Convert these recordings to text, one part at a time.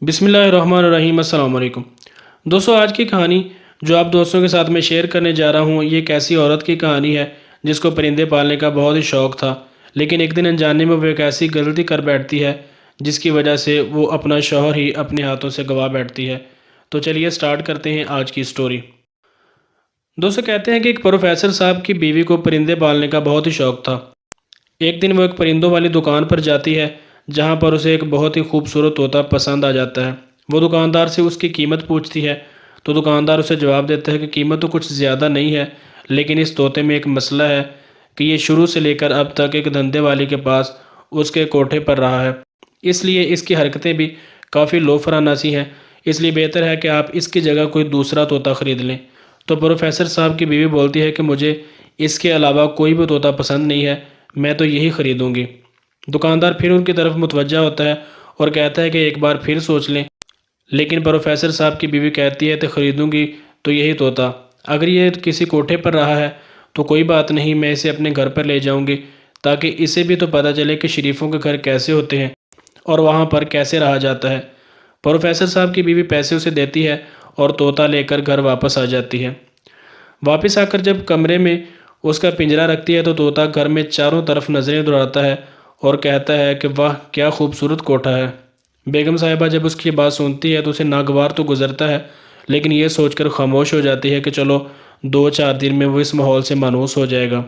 बिस्मिल्लाहिर्रहमानिर्रहीम। अस्सलाम वालेकुम दोस्तों, आज की कहानी जो आप दोस्तों के साथ मैं शेयर करने जा रहा हूँ, ये एक ऐसी औरत की कहानी है जिसको परिंदे पालने का बहुत ही शौक़ था। लेकिन एक दिन अनजाने में वो एक ऐसी गलती कर बैठती है जिसकी वजह से वो अपना शौहर ही अपने हाथों से गंवा बैठती है। तो चलिए स्टार्ट करते हैं आज की स्टोरी। दोस्तों, कहते हैं कि एक प्रोफेसर साहब की बीवी को परिंदे पालने का बहुत ही शौक़ था। एक दिन वो एक परिंदों वाली दुकान पर जाती है जहाँ पर उसे एक बहुत ही खूबसूरत तोता पसंद आ जाता है। वो दुकानदार से उसकी कीमत पूछती है तो दुकानदार उसे जवाब देता है कि कीमत तो कुछ ज़्यादा नहीं है, लेकिन इस तोते में एक मसला है कि ये शुरू से लेकर अब तक एक धंधे वाली के पास उसके कोठे पर रहा है, इसलिए इसकी हरकतें भी काफ़ी लोफराना सी हैं। इसलिए बेहतर है कि आप इसकी जगह कोई दूसरा तोता ख़रीद लें। तो प्रोफेसर साहब की बीवी बोलती है कि मुझे इसके अलावा कोई भी तोता पसंद नहीं है, मैं तो यही ख़रीदूँगी। दुकानदार फिर उनकी तरफ मुतवज्जा होता है और कहता है कि एक बार फिर सोच लें। लेकिन प्रोफेसर साहब की बीवी कहती है तो ख़रीदूँगी तो यही तोता। अगर ये किसी कोठे पर रहा है तो कोई बात नहीं, मैं इसे अपने घर पर ले जाऊँगी ताकि इसे भी तो पता चले कि शरीफों के घर कैसे होते हैं और वहाँ पर कैसे रहा जाता है। प्रोफेसर साहब की बीवी पैसे उसे देती है और तोता लेकर घर वापस आ जाती है। वापस आकर जब कमरे में उसका पिंजरा रखती है तो तोता घर में चारों तरफ नज़रें दौड़ाता है और कहता है कि वाह, क्या खूबसूरत कोठा है। बेगम साहिबा जब उसकी बात सुनती है तो उसे नागवार तो गुजरता है, लेकिन ये सोचकर खामोश हो जाती है कि चलो 2-4 दिन में वो इस माहौल से मानूस हो जाएगा।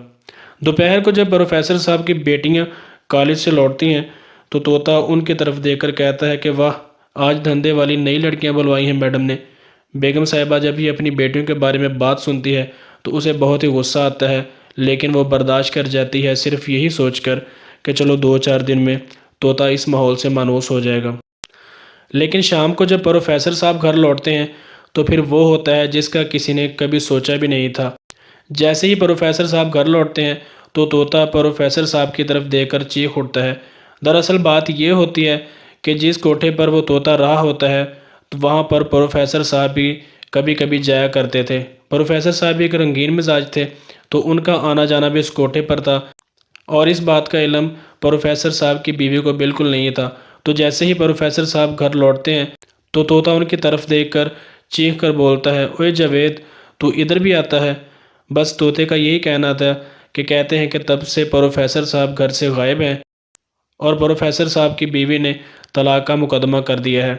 दोपहर को जब प्रोफेसर साहब की बेटियां कॉलेज से लौटती हैं तो तोता उनकी तरफ देखकर कहता है कि वाह, आज धंधे वाली नई लड़कियां बुलवाई हैं मैडम ने। बेगम साहिबा जब भी अपनी बेटियों के बारे में बात सुनती है तो उसे बहुत ही गुस्सा आता है, लेकिन वो बर्दाश्त कर जाती है, सिर्फ यही सोचकर कि चलो 2-4 दिन में तोता इस माहौल से मानूस हो जाएगा। लेकिन शाम को जब प्रोफेसर साहब घर लौटते हैं तो फिर वो होता है जिसका किसी ने कभी सोचा भी नहीं था। जैसे ही प्रोफेसर साहब घर लौटते हैं तो तोता प्रोफेसर साहब की तरफ देखकर चीख उठता है। दरअसल बात ये होती है कि जिस कोठे पर वो तोता रहा होता है तो वहाँ पर प्रोफेसर साहब भी कभी कभी जाया करते थे। प्रोफेसर साहब भी एक रंगीन मिजाज थे तो उनका आना जाना भी इस कोठे पर था और इस बात का इल्म प्रोफेसर साहब की बीवी को बिल्कुल नहीं था। तो जैसे ही प्रोफेसर साहब घर लौटते हैं तो तोता उनकी तरफ देखकर चीख कर बोलता है, ओए जावेद, तू इधर भी आता है। बस तोते का यही कहना था कि कहते हैं कि तब से प्रोफेसर साहब घर से गायब हैं और प्रोफेसर साहब की बीवी ने तलाक का मुकदमा कर दिया है।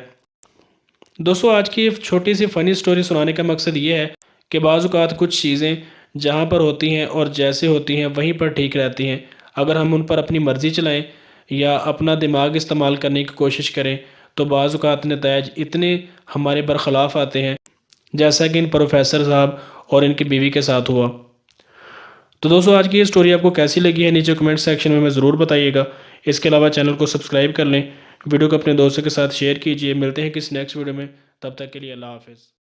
दोस्तों, आज की छोटी सी फ़नी स्टोरी सुनाने का मकसद ये है कि बाज़ औक़ात कुछ चीज़ें जहाँ पर होती हैं और जैसे होती हैं वहीं पर ठीक रहती हैं। अगर हम उन पर अपनी मर्ज़ी चलाएं या अपना दिमाग इस्तेमाल करने की कोशिश करें तो बाज़ औक़ात नताइज इतने हमारे बरख़िलाफ़ आते हैं, जैसा कि इन प्रोफेसर साहब और इनकी बीवी के साथ हुआ। तो दोस्तों, आज की ये स्टोरी आपको कैसी लगी है नीचे कमेंट सेक्शन में ज़रूर बताइएगा। इसके अलावा चैनल को सब्सक्राइब कर लें, वीडियो को अपने दोस्तों के साथ शेयर कीजिए। मिलते हैं किसी नेक्स्ट वीडियो में, तब तक के लिए अल्लाह हाफ़िज़।